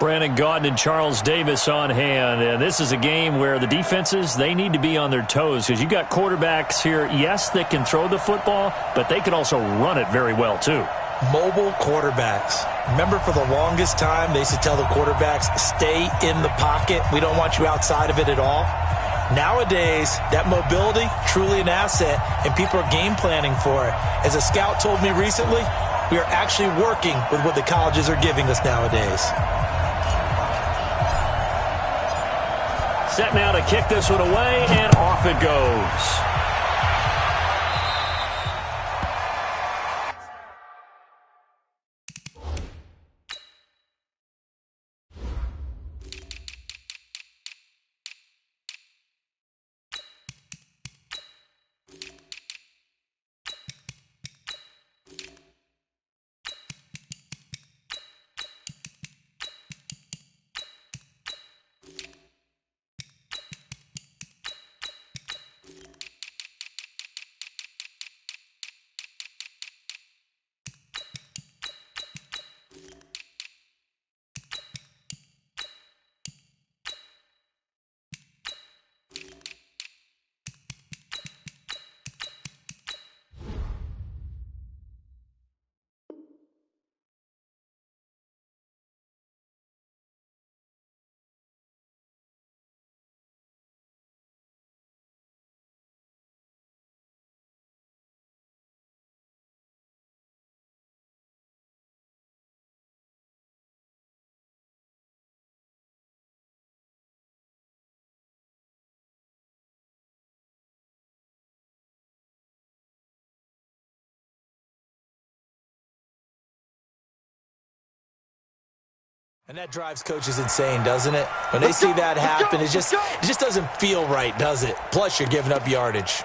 Brandon Gaudin and Charles Davis on hand. And this is a game where the defenses, they need to be on their toes because you got quarterbacks here, yes, that can throw the football, but they can also run it very well too. Mobile quarterbacks. Remember, for the longest time, they used to tell the quarterbacks, stay in the pocket. We don't want you outside of it at all. Nowadays, that mobility, truly an asset, and people are game planning for it. As a scout told me recently, we are actually working with what the colleges are giving us nowadays. Set now to kick this one away, and off it goes. And that drives coaches insane, doesn't it? When they see that happen, it just doesn't feel right, does it? Plus, you're giving up yardage.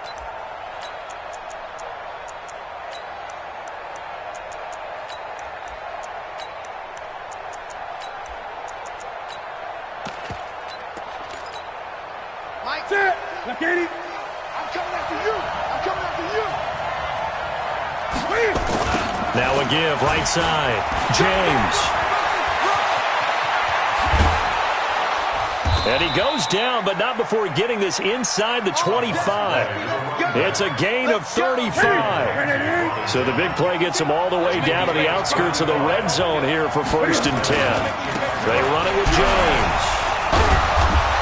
Mike, look at it. I'm coming after you. I'm coming after you. Now a give, right side. James. And he goes down, but not before getting this inside the 25. It's a gain of 35. So the big play gets him all the way down to the outskirts of the red zone here for 1st and 10. They run it with James.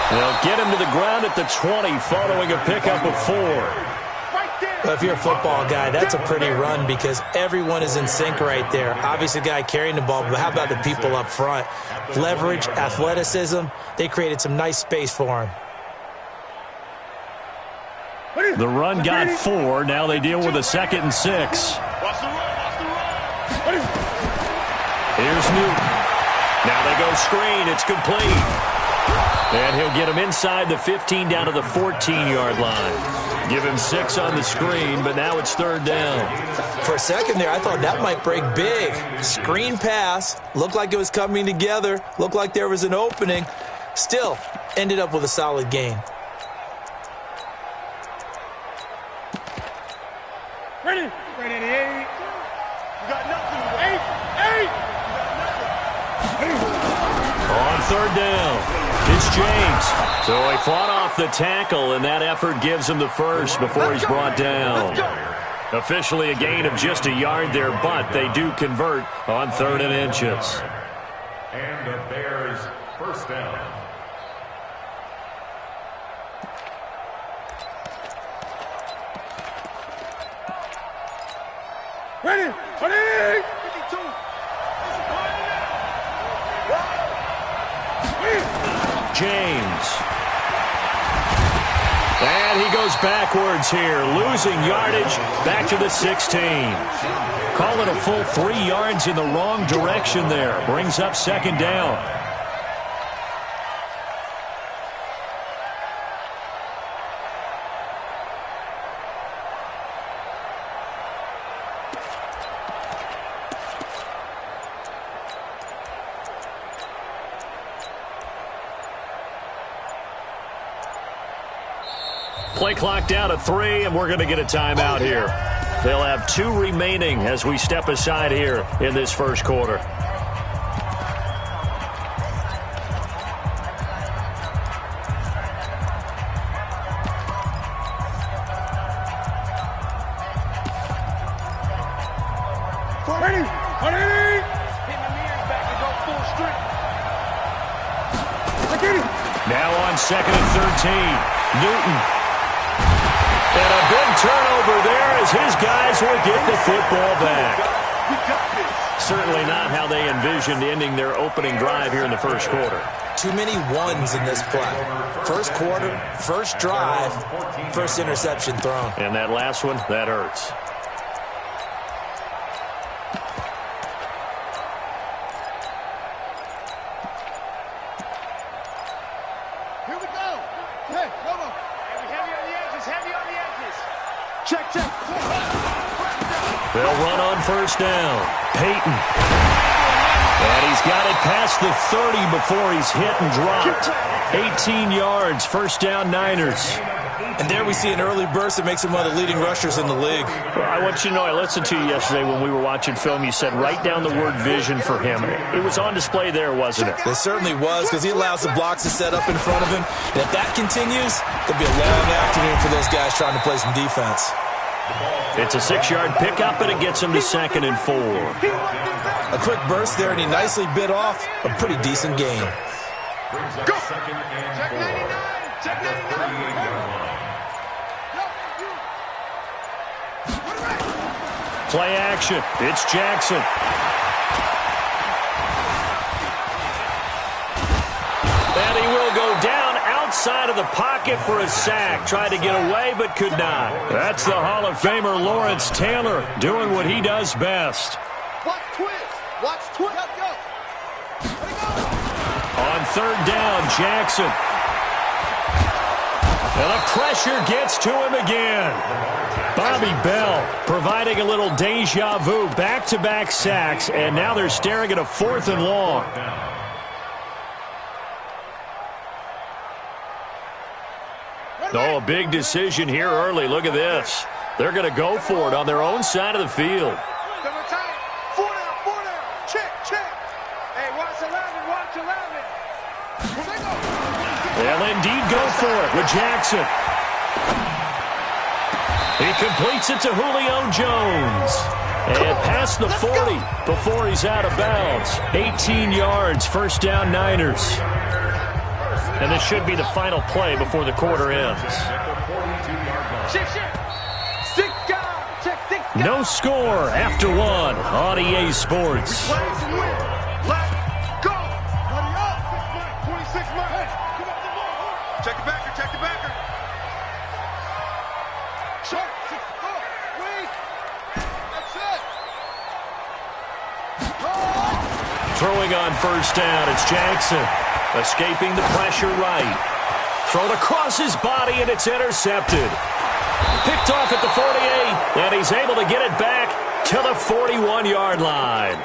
They'll get him to the ground at the 20 following a pickup of 4. Well, if you're a football guy, that's a pretty run because everyone is in sync right there. Obviously, the guy carrying the ball, but how about the people up front? Leverage, athleticism, they created some nice space for him. The run got 4. Now they deal with a 2nd and 6. Here's Newton. Now they go screen. It's complete. And he'll get him inside the 15 down to the 14-yard line. Give him 6 on the screen, but now it's 3rd down. For a second there, I thought that might break big. Screen pass. Looked like it was coming together. Looked like there was an opening. Still, ended up with a solid gain. Ready? Ready, 8. You got nothing. 8. You got nothing. On 3rd down. It's James. So he fought off the tackle, and that effort gives him the first before he's brought down. Officially a gain of just a yard there, but they do convert on 3rd and inches. And the Bears 1st down. Ready? Ready? 52. James. And he goes backwards here, losing yardage back to the 16. Call it a full 3 yards in the wrong direction there. Brings up 2nd down. Play clock down to 3, and we're going to get a timeout here. They'll have 2 remaining as we step aside here in this first quarter. Now on 2nd and 13. Newton. And a big turnover there as his guys will get the football back. Certainly not how they envisioned ending their opening drive here in the first quarter. Too many ones in this play. First quarter, first drive, first interception thrown. And that last one, that hurts. Here we go. Hey, come on. Heavy on the edges, heavy on the edges. Check, check. They'll run on first down. Peyton. And he's got it past the 30 before he's hit and dropped. 18 yards, first down Niners. And there we see an early burst that makes him one of the leading rushers in the league. Well, I want you to know, I listened to you yesterday when we were watching film. You said write down the word vision for him. It was on display there, wasn't it? It certainly was, because he allows the blocks to set up in front of him. And if that continues, it'll be a long afternoon for those guys trying to play some defense. It's a 6-yard pickup, and it gets him to 2nd and 4. A quick burst there, and he nicely bit off a pretty decent gain. Go. Check 99. Check 99. Play action. It's Jackson. And he will go down outside of the pocket for a sack. Tried to get away, but could not. That's the Hall of Famer Lawrence Taylor doing what he does best. Watch twist. Watch twist. Go. On 3rd down, Jackson. And the pressure gets to him again. Bobby Bell providing a little deja vu, back-to-back sacks, and now they're staring at a 4th and long. Oh, a big decision here early. Look at this. They're going to go for it on their own side of the field. Four down. Check, check. Hey, watch 11, watch 11. They'll indeed go for it with Jackson. He completes it to Julio Jones. And past the 40 before he's out of bounds. 18 yards, first down Niners. And this should be the final play before the quarter ends. No score after one on EA Sports. Check the backer, check the backer. Check. Wait. That's it. Throwing on first down, it's Jackson. Escaping the pressure right. Thrown across his body, and it's intercepted. Picked off at the 48, and he's able to get it back to the 41-yard line.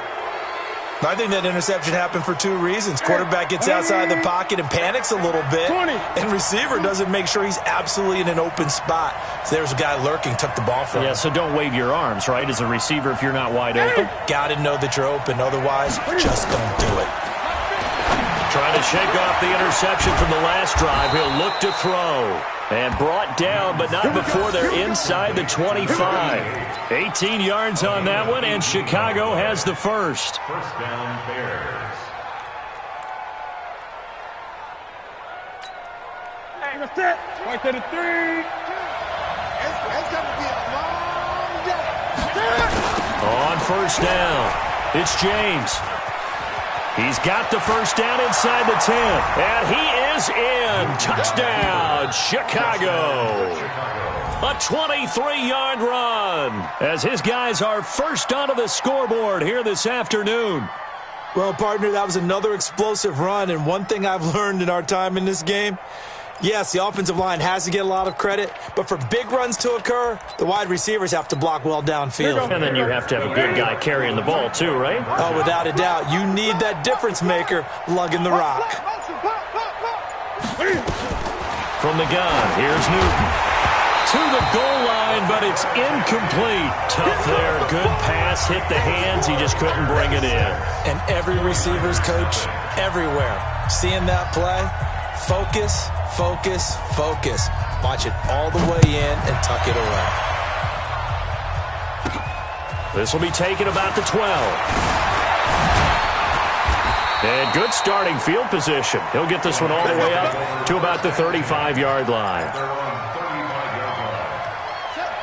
I think that interception happened for 2 reasons. Quarterback gets outside the pocket and panics a little bit. And receiver doesn't make sure he's absolutely in an open spot. So there's a guy lurking, took the ball from him. Yeah, so don't wave your arms, right, as a receiver if you're not wide open. Got to know that you're open. Otherwise, just don't do it. Trying to shake off the interception from the last drive. He'll look to throw. And brought down, but not before they're inside the 25. 18 yards on that one, and Chicago has the first. First down, Bears. Hey, that's it. Right to the 3. It's going to be a long day. On first down, it's James. He's got the first down inside the 10, and he is in. Touchdown, Chicago. A 23-yard run as his guys are first onto the scoreboard here this afternoon. Well, partner, that was another explosive run, and one thing I've learned in our time in this game, yes, the offensive line has to get a lot of credit, but for big runs to occur, the wide receivers have to block well downfield. And then you have to have a good guy carrying the ball too, right? Oh, without a doubt. You need that difference maker lugging the rock. From the gun, here's Newton. To the goal line, but it's incomplete. Tough there, good pass, hit the hands, he just couldn't bring it in. And every receiver's coach everywhere, seeing that play, focus, focus, focus. Watch it all the way in and tuck it away. This will be taken about the 12. And good starting field position. He'll get this one all the way up to about the 35-yard line.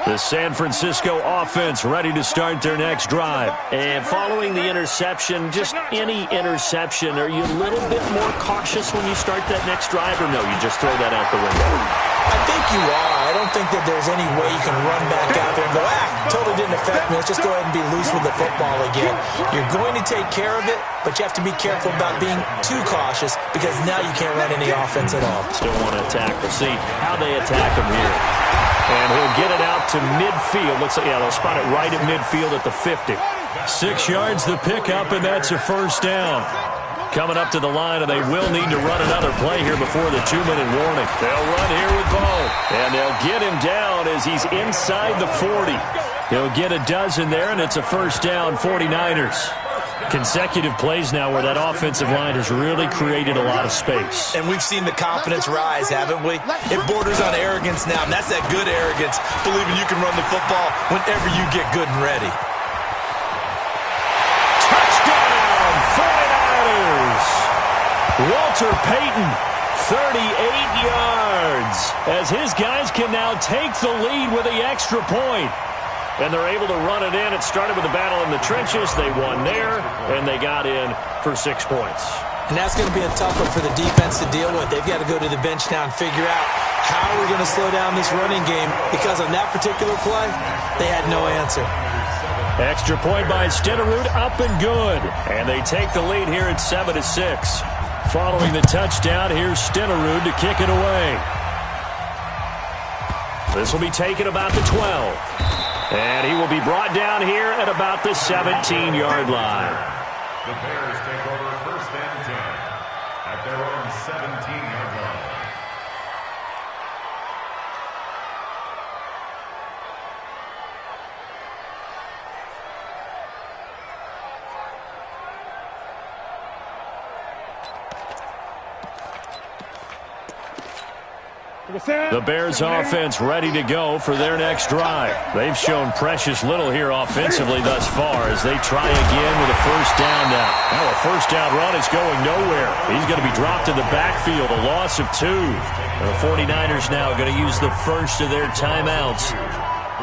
The San Francisco offense ready to start their next drive. And following the interception, just any interception, are you a little bit more cautious when you start that next drive, or no, you just throw that out the window? I think you are. I don't think that there's any way you can run back out there and go, totally didn't affect me. Let's just go ahead and be loose with the football again. You're going to take care of it, but you have to be careful about being too cautious because now you can't run any offense at all. Still want to attack. We'll see how they attack him here. And he'll get it out to midfield. Let's say, yeah, they'll spot it right at midfield at the 50. 6 yards the pickup, and that's a first down. Coming up to the line, and they will need to run another play here before the 2-minute warning. They'll run here with Bo, and they'll get him down as he's inside the 40. He'll get a dozen there, and it's a first down, 49ers. Consecutive plays now where that offensive line has really created a lot of space. And we've seen the confidence rise, haven't we? It borders on arrogance now, and that's that good arrogance, believing you can run the football whenever you get good and ready. Touchdown, 49ers! Walter Payton, 38 yards, as his guys can now take the lead with the extra point. And they're able to run it in. It started with a battle in the trenches. They won there, and they got in for 6 points. And that's going to be a tough one for the defense to deal with. They've got to go to the bench now and figure out how we're going to slow down this running game, because on that particular play, they had no answer. Extra point by Stenerud, up and good. And they take the lead here at 7-6. Following the touchdown, here's Stenerud to kick it away. This will be taken about the 12. And he will be brought down here at about the 17-yard line. The Bears take over first and 10 at their own 17-yard line. The Bears offense ready to go for their next drive. They've shown precious little here offensively thus far as they try again with a first down now. Now a first down run is going nowhere. He's going to be dropped in the backfield, a loss of 2. And the 49ers now going to use the first of their timeouts.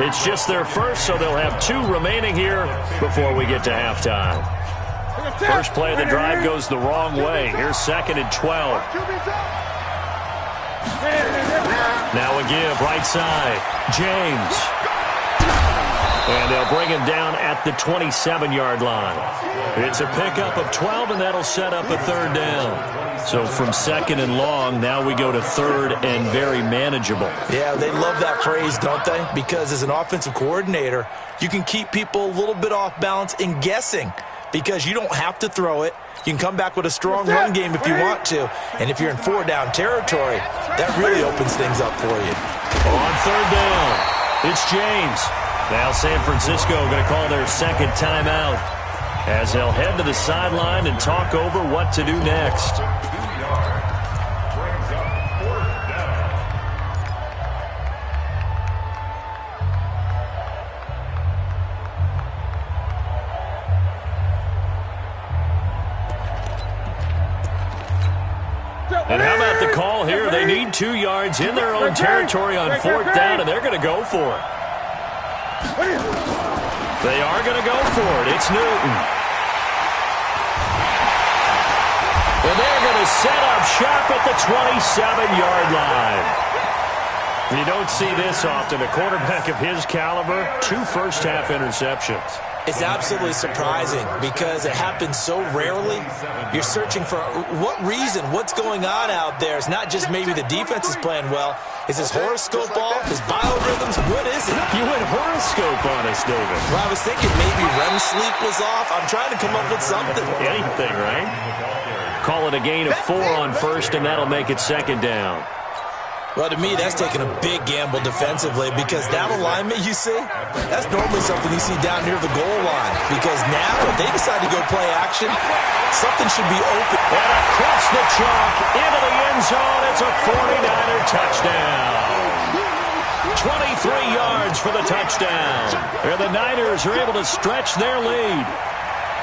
It's just their first, so they'll have 2 remaining here before we get to halftime. First play of the drive goes the wrong way. Here's 2nd and 12. Now a give, right side, James. And they'll bring him down at the 27-yard line. It's a pickup of 12, and that'll set up a 3rd down. So from 2nd and long, now we go to 3rd and very manageable. Yeah, they love that phrase, don't they? Because as an offensive coordinator, you can keep people a little bit off balance in guessing, because you don't have to throw it. You can come back with a strong run game if you want to. And if you're in 4-down territory, that really opens things up for you. On 3rd down, it's James. Now San Francisco going to call their 2nd timeout as they'll head to the sideline and talk over what to do next. And how about the call here? They need 2 yards in their own territory on 4th down, and they're going to go for it. They are going to go for it. It's Newton. And they're going to set up shop at the 27-yard line. You don't see this often. A quarterback of his caliber, 2 first-half interceptions. It's absolutely surprising because it happens so rarely. You're searching for what reason, what's going on out there. It's not just maybe the defense is playing well. Is his horoscope off? His biorhythms? What is it? You went horoscope on us, David. Well, I was thinking maybe REM sleep was off. I'm trying to come up with something. Anything, right? Call it a gain of 4 on 1st, and that'll make it 2nd down. Well, to me, that's taking a big gamble defensively because that alignment you see, that's normally something you see down near the goal line. Because now, if they decide to go play action, something should be open. And across the chalk, into the end zone, it's a 49er touchdown. 23 yards for the touchdown. And the Niners are able to stretch their lead.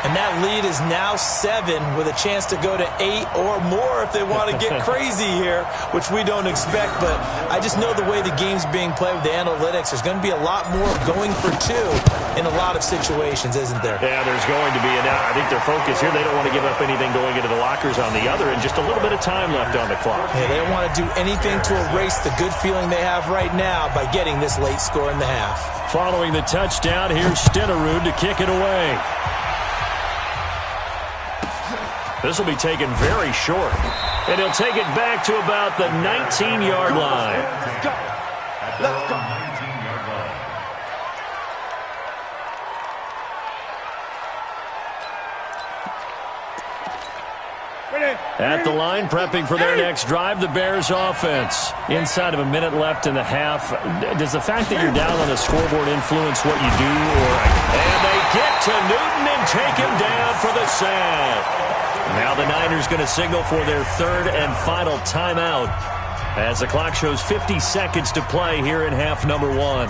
And that lead is now 7 with a chance to go to 8 or more if they want to get crazy here, which we don't expect. But I just know the way the game's being played with the analytics, there's going to be a lot more going for 2 in a lot of situations, isn't there? Yeah, there's going to be. And I think their focus here, they don't want to give up anything going into the lockers on the other, and just a little bit of time left on the clock. Yeah, they don't want to do anything to erase the good feeling they have right now by getting this late score in the half. Following the touchdown, here's Stenerud to kick it away. This will be taken very short. And he'll take it back to about the 19-yard line. Let's go. At the line, prepping for their next drive, the Bears offense. Inside of a minute left in the half. Does the fact that you're down on the scoreboard influence what you do? And they get to Newton and take him down for the sack. Now the Niners going to signal for their 3rd and final timeout as the clock shows 50 seconds to play here in half number 1.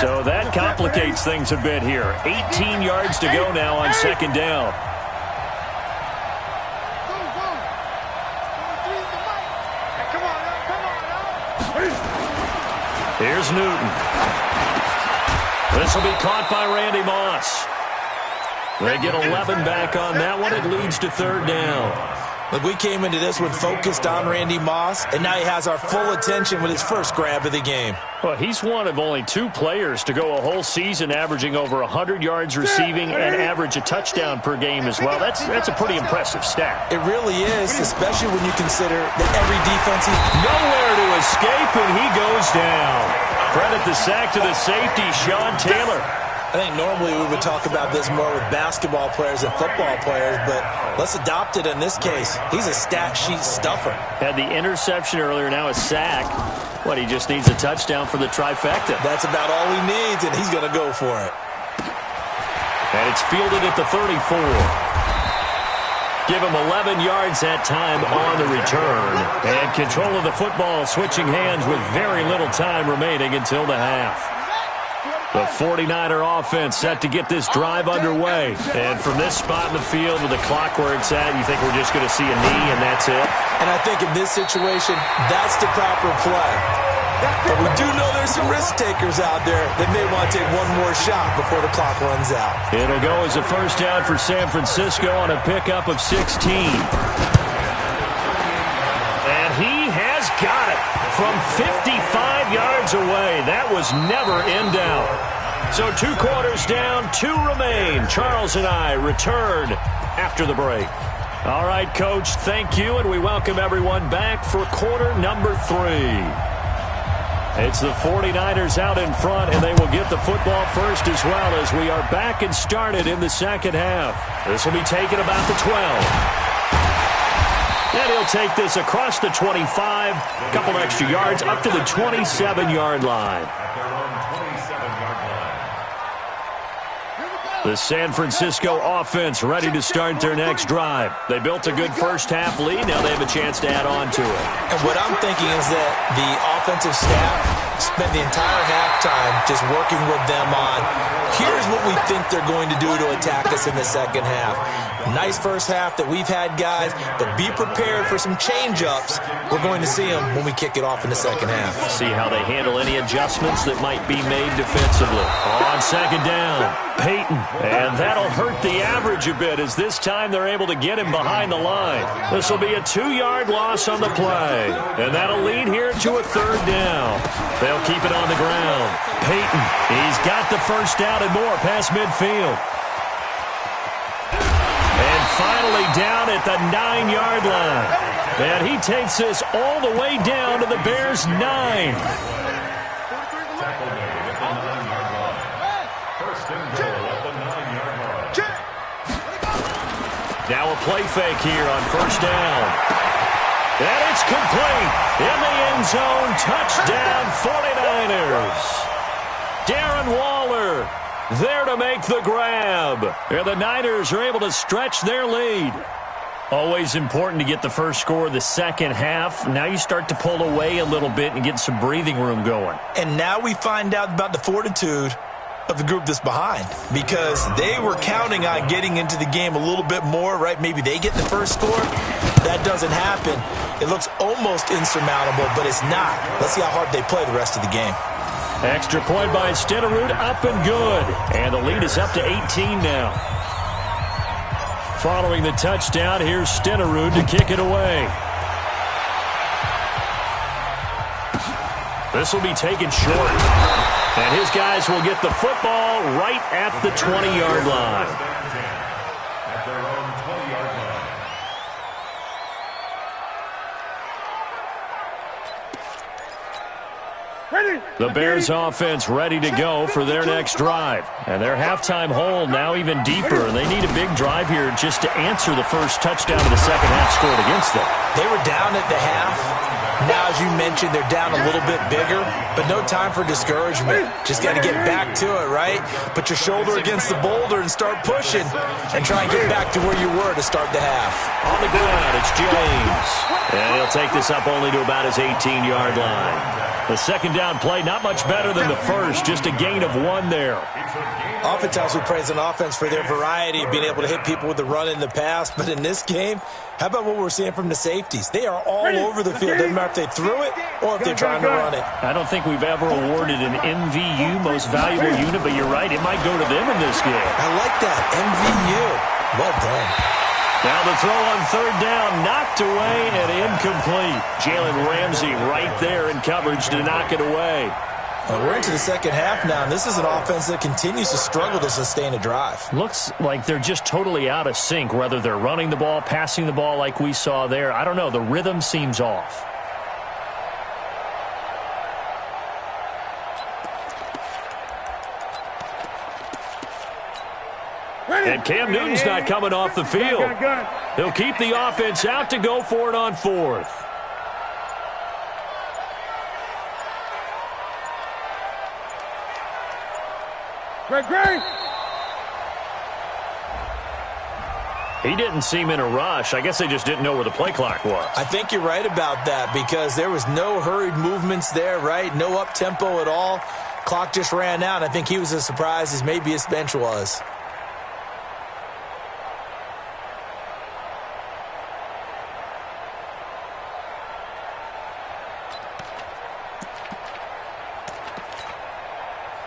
So that complicates things a bit here. 18 yards to go now on 2nd down. Here's Newton. This will be caught by Randy Moss. They get 11 back on that one. It leads to 3rd down. Look, we came into this one focused on Randy Moss, and now he has our full attention with his first grab of the game. Well, he's one of only 2 players to go a whole season averaging over 100 yards receiving and average a touchdown per game as well. That's a pretty impressive stat. It really is, especially when you consider that every defense... Nowhere to escape, and he goes down. Credit the sack to the safety, Sean Taylor. I think normally we would talk about this more with basketball players and football players, but let's adopt it in this case. He's a stat sheet stuffer. Had the interception earlier, now a sack. What, he just needs a touchdown for the trifecta. That's about all he needs, and he's going to go for it. And it's fielded at the 34. Give him 11 yards that time on the return. And control of the football switching hands with very little time remaining until the half. The 49er offense set to get this drive underway. And from this spot in the field with the clock where it's at, you think we're just going to see a knee and that's it? And I think in this situation, that's the proper play. But we do know there's some risk takers out there that may want to take one more shot before the clock runs out. It'll go as a 1st down for San Francisco on a pickup of 16. And he has got it from 55 yards away. That was never in doubt. So 2 quarters down, 2 remain. Charles and I return after the break. All right, Coach, thank you, and we welcome everyone back for quarter number 3. It's the 49ers out in front, and they will get the football first as well as we are back and started in the 2nd half. This will be taken about the 12. And he'll take this across the 25, a couple extra yards, up to the 27-yard line. The San Francisco offense ready to start their next drive. They built a good first half lead. Now they have a chance to add on to it. And what I'm thinking is that the offensive staff spent the entire halftime just working with them on, here's what we think they're going to do to attack us in the 2nd half. Nice first half that we've had, guys, but be prepared for some change-ups. We're going to see them when we kick it off in the 2nd half. See how they handle any adjustments that might be made defensively. On 2nd down, Peyton. And that'll hurt the average a bit as this time they're able to get him behind the line. This will be a 2-yard loss on the play. And that'll lead here to a 3rd down. They'll keep it on the ground. Peyton, he's got the 1st down and more past midfield. And finally down at the 9-yard line. And he takes this all the way down to the Bears' 9. Now a play fake here on 1st down. And it's complete. In the end zone, touchdown 49ers. Darren Waller there to make the grab. And the Niners are able to stretch their lead. Always important to get the first score of the 2nd half. Now you start to pull away a little bit and get some breathing room going. And now we find out about the fortitude of the group that's behind because they were counting on getting into the game a little bit more, right? Maybe they get the first score. That doesn't happen. It looks almost insurmountable, but it's not. Let's see how hard they play the rest of the game. Extra point by Stenerud, up and good. And the lead is up to 18 now. Following the touchdown, here's Stenerud to kick it away. This will be taken short. And his guys will get the football right at the 20-yard line. At their own 20-yard line. The Bears offense ready to go for their next drive. And their halftime hole now even deeper. And they need a big drive here just to answer the first touchdown of the second half scored against them. They were down at the half. Now, as you mentioned, they're down a little bit bigger, but no time for discouragement. Just got to get back to it, right? Put your shoulder against the boulder and start pushing and try and get back to where you were to start the half. On the ground, it's James. And he'll take this up only to about his 18-yard line. The second down play, not much better than the first, just a gain of 1 there. Oftentimes we praise an offense for their variety of being able to hit people with the run in the pass, but in this game, how about what we're seeing from the safeties? They are all over the field. Doesn't matter if they threw it or if they're trying to run it. I don't think we've ever awarded an MVU, most valuable unit, but you're right, it might go to them in this game. I like that, MVU. Well done. Now the throw on third down, knocked away and incomplete. Jalen Ramsey right there in coverage to knock it away. Well, we're into the second half now, and this is an offense that continues to struggle to sustain a drive. Looks like they're just totally out of sync, whether they're running the ball, passing the ball like we saw there. I don't know. The rhythm seems off. And Cam Newton's not coming off the field. He'll keep the offense out to go for it on fourth. Great. He didn't seem in a rush. I guess they just didn't know where the play clock was. I think you're right about that because there was no hurried movements there, right? No up-tempo at all. Clock just ran out. I think he was as surprised as maybe his bench was.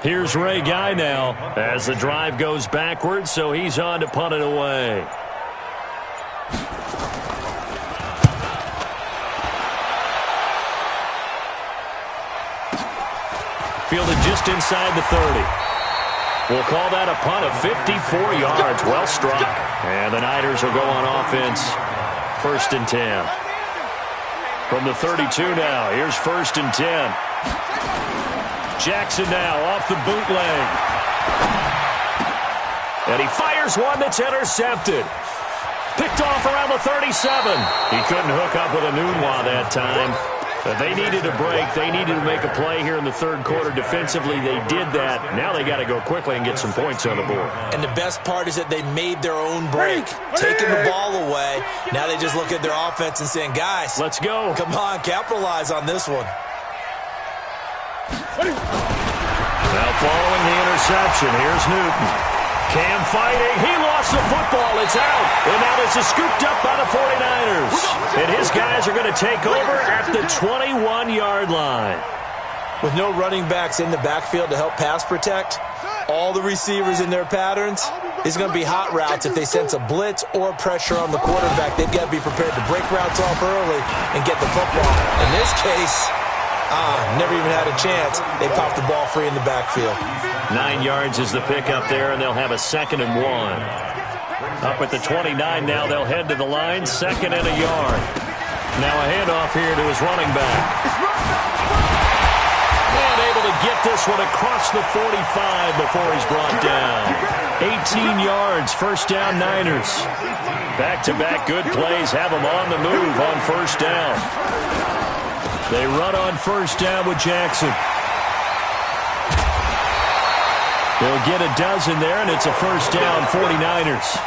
Here's Ray Guy now as the drive goes backwards, so he's on to punt it away. Fielded just inside the 30. We'll call that a punt of 54 yards. Well struck. And the Niners will go on offense. 1st and 10. From the 32 now. Here's 1st and 10. Jackson now off the bootleg. And he fires one that's intercepted. Picked off around the 37. He couldn't hook up with a Nunwa that time. But they needed a break. They needed to make a play here in the third quarter. Defensively, they did that. Now they got to go quickly and get some points on the board. And the best part is that they made their own break, taking the ball away. Now they just look at their offense and saying, guys, let's go. Come on, capitalize on this one. Now following the interception, here's Newton. Cam fighting. He lost the football. It's out. And now this is scooped up by the 49ers. And his guys are going to take over at the 21-yard line. With no running backs in the backfield to help pass protect, all the receivers in their patterns, it's going to be hot routes if they sense a blitz or pressure on the quarterback. They've got to be prepared to break routes off early and get the football. In this case, never even had a chance. They popped the ball free in the backfield. 9 yards is the pickup there, and they'll have a 2nd and 1. Up at the 29 now, they'll head to the line, 2nd and a yard. Now a handoff here to his running back. And able to get this one across the 45 before he's brought down. 18 yards, 1st down Niners. Back-to-back good plays have them on the move on 1st down. They run on 1st down with Jackson. They'll get a dozen there, and it's a 1st down, 49ers.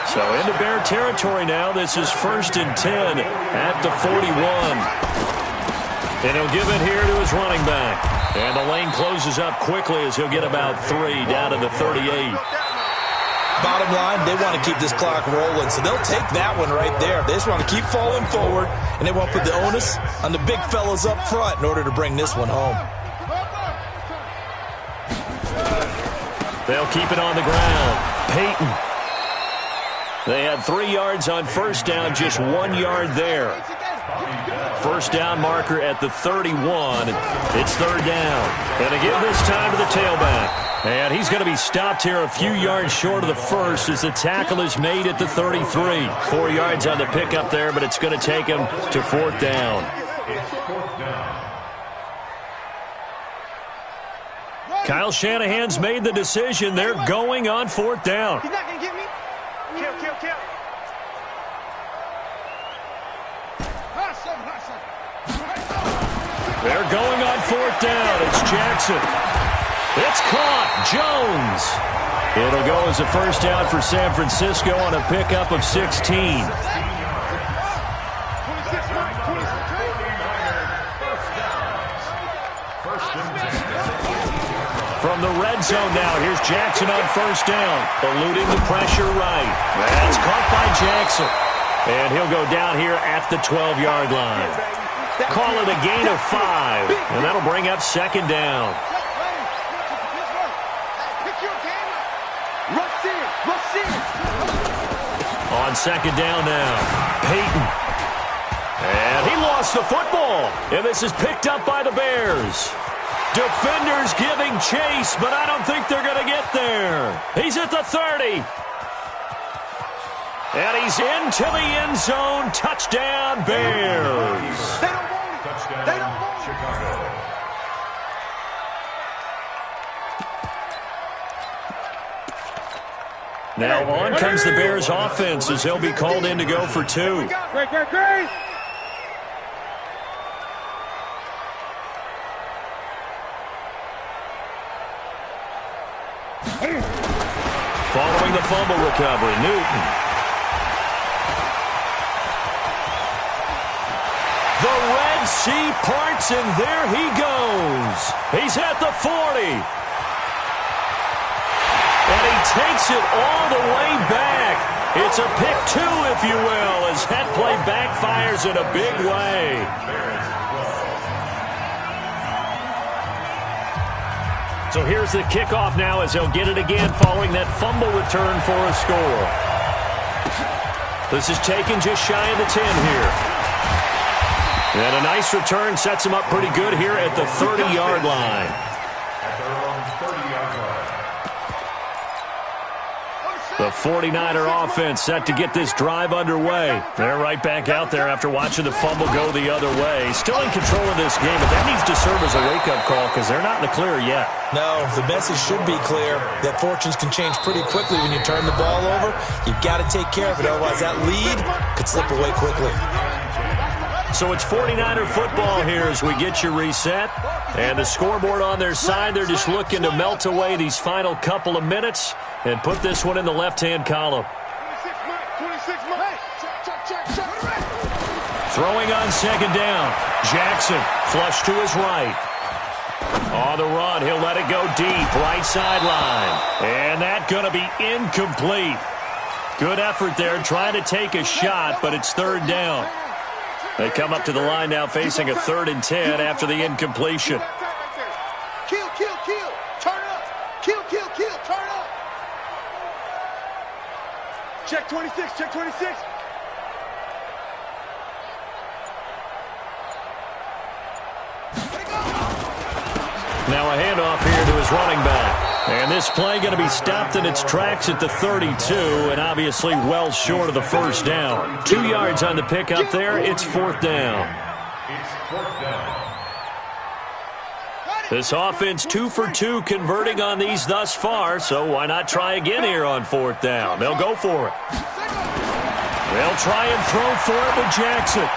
So into Bear territory now. This is 1st and 10 at the 41. And he'll give it here to his running back. And the lane closes up quickly as he'll get about 3 down to the 38. Bottom line, they want to keep this clock rolling, so they'll take that one right there. They just want to keep falling forward, and they want to put the onus on the big fellas up front in order to bring this one home. They'll keep it on the ground. Peyton. They had 3 yards on first down, just 1 yard there. First down marker at the 31. It's third down. And again this time to the tailback. And he's going to be stopped here a few yards short of the first as the tackle is made at the 33. 4 yards on the pickup there, but it's going to take him to fourth down. Kyle Shanahan's made the decision. They're going on fourth down. He's not going to get me. Kill. They're going on fourth down. It's Jackson. It's caught. Jones. It'll go as a first down for San Francisco on a pickup of 16. From the red zone now, here's Jackson on first down, eluding the pressure right. That's caught by Jackson. And he'll go down here at the 12-yard line. Call it a gain of 5, and that'll bring up second down. On second down now, Peyton. And he lost the football, and this is picked up by the Bears. Defenders giving chase, but I don't think they're going to get there. He's at the 30. And he's into the end zone. Touchdown, Bears. Touchdown, Chicago. Now on comes the Bears offense as they'll be called in to go for 2. Great. Following the fumble recovery, Newton. The Red Sea parts, and there he goes. He's at the 40. And he takes it all the way back. It's a pick 2, if you will, as that play backfires in a big way. So here's the kickoff now as they'll get it again following that fumble return for a score. This is taken just shy of the 10 here. And a nice return sets him up pretty good here at the 30-yard line. At their own 30-yard line. The 49er offense set to get this drive underway. They're right back out there after watching the fumble go the other way. Still in control of this game, but that needs to serve as a wake-up call because they're not in the clear yet. No, the message should be clear that fortunes can change pretty quickly when you turn the ball over. You've got to take care of it, otherwise that lead could slip away quickly. So it's 49er football here as we get you reset. And the scoreboard on their side, they're just looking to melt away these final couple of minutes and put this one in the left-hand column. Throwing on second down. Jackson, flush to his right. On the run, he'll let it go deep, right sideline. And that's going to be incomplete. Good effort there, trying to take a shot, but it's third down. They come up to the line now facing a 3rd and 10 after the incompletion. Kill. Turn up. Kill. Turn up. Check 26. Now a handoff here to his running back. And this play going to be stopped in its tracks at the 32, and obviously well short of the first down. 2 yards on the pickup there. It's fourth down. This offense 2 for 2 converting on these thus far, so why not try again here on fourth down? They'll go for it. They'll try and throw for it with Jackson.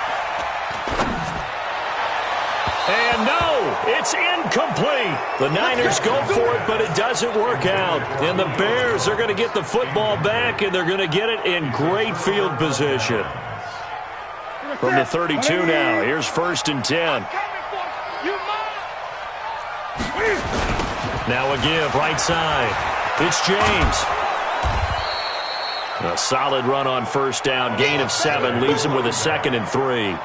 And no, it's incomplete. The Niners go for it, but it doesn't work out. And the Bears are going to get the football back, and they're going to get it in great field position. From the 32 now, here's 1st and 10. Now a give, right side. It's James. A solid run on first down. Gain of 7 leaves him with a 2nd and 3.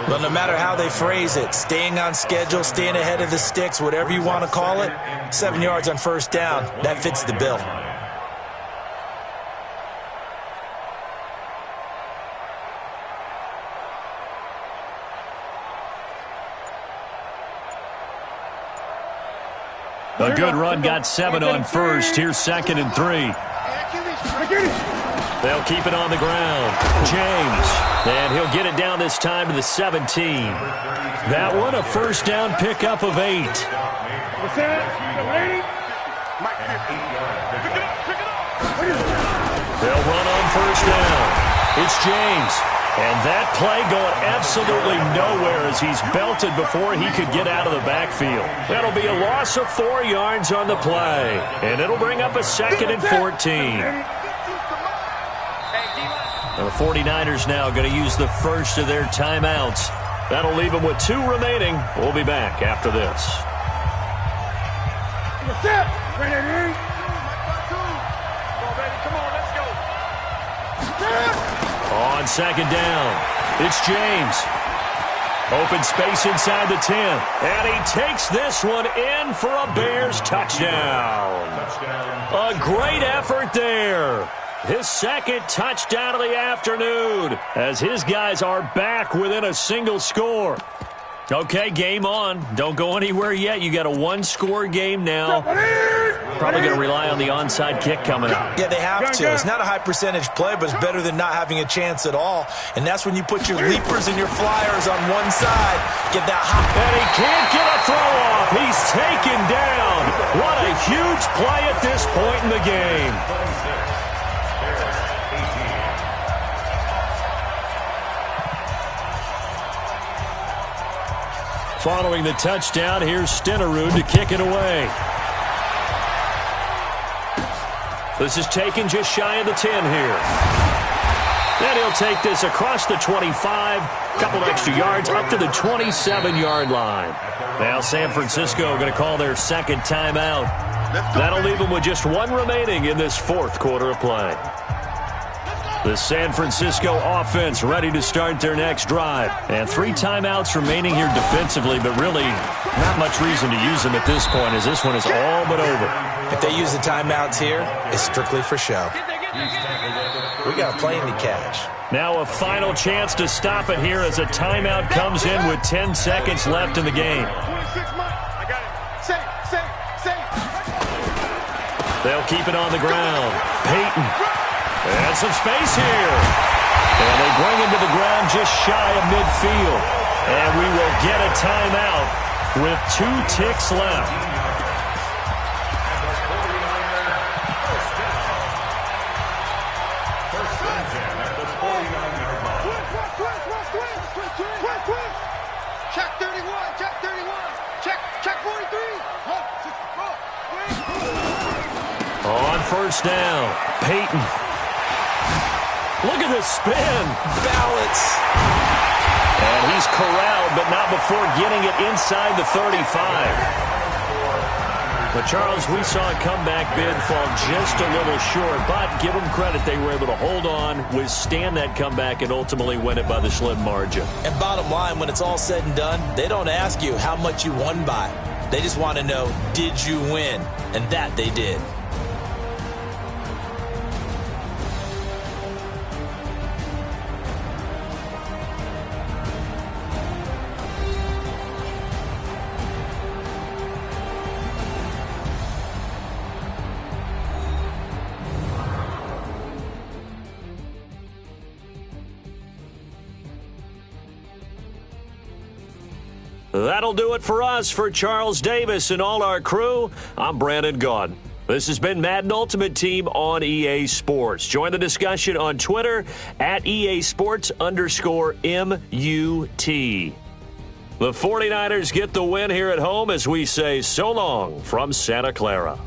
Well, no matter how they phrase it, staying on schedule, staying ahead of the sticks, whatever you want to call it, 7 yards on first down, that fits the bill. A good run got 7 on first. Here's 2nd and 3. They'll keep it on the ground. James. And he'll get it down this time to the 17. That one a first down pickup of 8. They'll run on first down. It's James. And that play going absolutely nowhere as he's belted before he could get out of the backfield. That'll be a loss of 4 yards on the play. And it'll bring up a 2nd and 14. The 49ers now going to use the first of their timeouts. That'll leave them with 2 remaining. We'll be back after this. On 2nd down, it's James. Open space inside the 10. And he takes this one in for a Bears touchdown. A great effort there. His 2nd touchdown of the afternoon as his guys are back within a single score. Okay, game on. Don't go anywhere yet. You got a 1-score game now. Probably going to rely on the onside kick coming up. Yeah, they have to. It's not a high percentage play, but it's better than not having a chance at all. And that's when you put your leapers and your flyers on one side. Get that hop. And he can't get a throw off. He's taken down. What a huge play at this point in the game. Following the touchdown, here's Stenerud to kick it away. This is taken just shy of the 10 here. Then he'll take this across the 25, couple extra yards up to the 27-yard line. Now San Francisco going to call their 2nd timeout. That'll leave them with just 1 remaining in this 4th quarter of play. The San Francisco offense ready to start their next drive. And 3 timeouts remaining here defensively, but really not much reason to use them at this point as this one is all but over. If they use the timeouts here, it's strictly for show. We got a plane to catch. Now a final chance to stop it here as a timeout comes in with 10 seconds left in the game. They'll keep it on the ground. Peyton. And some space here. And they bring him to the ground just shy of midfield. And we will get a timeout with 2 ticks left. Check 31, check 31, check 43. On first down, Peyton. Look at this spin. Balance. And he's corralled, but not before getting it inside the 35. But, Charles, we saw a comeback bid fall just a little short, but give them credit. They were able to hold on, withstand that comeback, and ultimately win it by the slim margin. And bottom line, when it's all said and done, they don't ask you how much you won by. They just want to know, did you win? And that they did. That'll do it for us. For Charles Davis and all our crew, I'm Brandon Gaudin. This has been Madden Ultimate Team on EA Sports. Join the discussion on Twitter at EA Sports_MUT. The 49ers get the win here at home as we say so long from Santa Clara.